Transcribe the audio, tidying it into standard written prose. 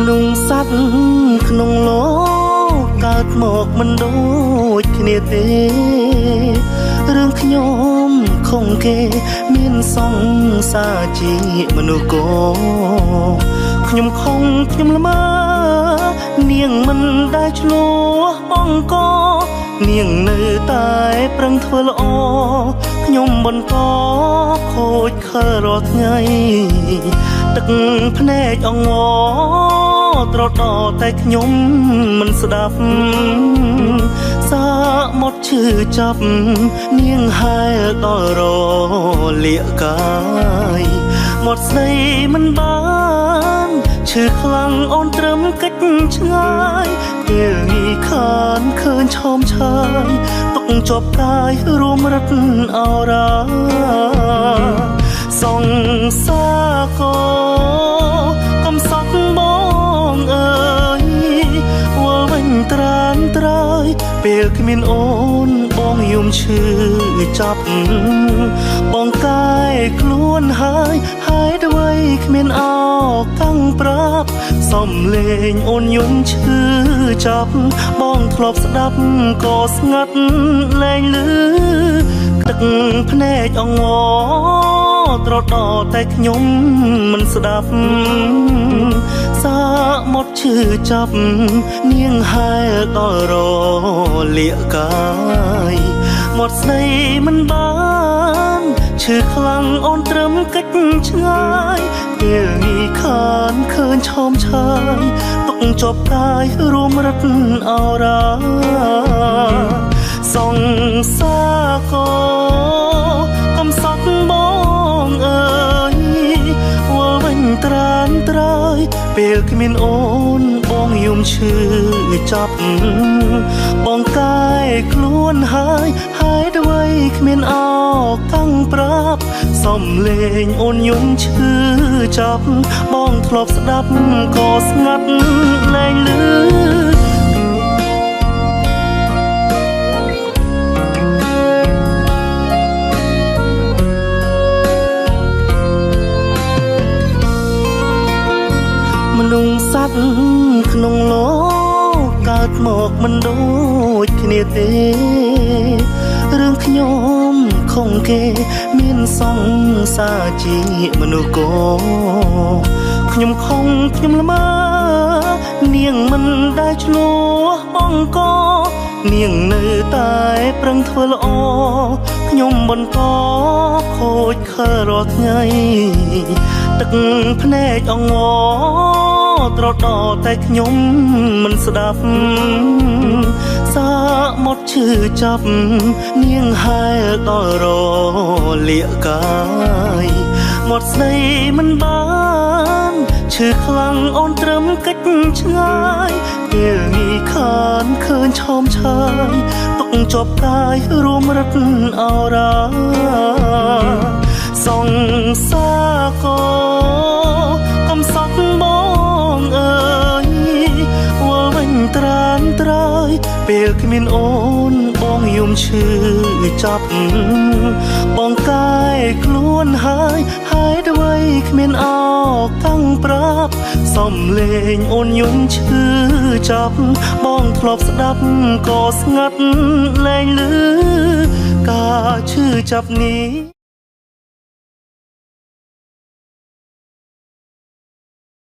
មនុស្សសត្វក្នុងលោកកើតមកមិនដូចគ្នាទេរឿងខ្ញុំខំគេមានសង្សារជាមនុស្សក៏ខ្ញុំខំខ្ញុំល្មើនាងមិនដែលឆ្លោះអង្គនាងនៅតែប្រឹងធ្វើល្អខ្ញុំបន្តខូចខើរាល់ថ្ងៃទឹកភ្នែកអងត្រដតែខ្ញុំមិនស្ដាប់សាមុតឈឺចាប់នាងហែលដល់រលាកកាយមាត់ស្ដីមិនបានឈឺខ្លាំងអូនត្រឹមកិច្ចឆ្ងាយពេលនេះខានឃើញឆោមឆាយទុកជាប់កាយរួមរត់អរាសងសាកកំសត់បងអើយវល់វិញត្រានត្រើយពេលគ្មានអូនបងយំឈឺចាប់បងកាយខ្លួនហើយអ្វីគ្មានអោកាំងប្រាប់សំលេងអូនយំឈឺចាប់បងធ្លាប់ស្ដាប់ក៏ស្ងាត់លែងលឺទឹកភ្នែកអងត្រដតែខ្ញុំមិនស្ដាប់សាមុតឈឺចាប់នាងហែលដល់រលាកកាយមាត់ស្ដីមិនបានឈឺខ្លាំងអូនត្រឹមកិច្ចឆ្ងាយពេលនេះខានឃើញឆោមឆាយទុកជាប់កាយរួមរត់អរាសងសាកកំសត់បងអើយវល់វិញត្រានត្រើយពេលគ្មានអូនបងយំឈឺចាប់បងកាយខ្លួនហើយអ្វីគ្មានអោកាំងប្រាប់សំលេងអូនយំឈឺចាប់បងធ្លាប់ស្ដាប់ក៏ស្ងាត់លែងលឺមនុស្សសត្វក្នុងលោកកើតមកមិនដូចគ្នាទេរឿងខ្ញុំខំគេមានសង្សារជាមនុស្សក៏ខ្ញុំខំខ្ញុំល្មើនាងមិនដែលឆ្លោះអង្គនាងនៅតែប្រឹងធ្វើល្អខ្ញុំបន្តខូចខើរាល់ថ្ងៃទឹកភ្នែកអងត្រដតែខ្ញុំមិនស្ដាប់សាមុតឈឺចាប់នាងហែលដល់រលាកកាយមាត់ស្ដីមិនបានឈឺខ្លាំងអូនត្រឹមកិច្ចឆ្ងាយពេលនេះខានឃើញឆោមឆាយទុកជាប់កាយរួមរត់អរាសងសាកកំសត់បងអើយវល់វិញត្រានត្រើយពេលគ្មានអូនបងយំឈឺចាប់បងកាយខ្លួនហើយអ្វីគ្មានអោកាំងប្រាប់សំលេងអូនយំឈឺចាប់បងធ្លាប់ស្ដាប់ក៏ស្ងាត់លែងលឺការឈឺចាប់នេះ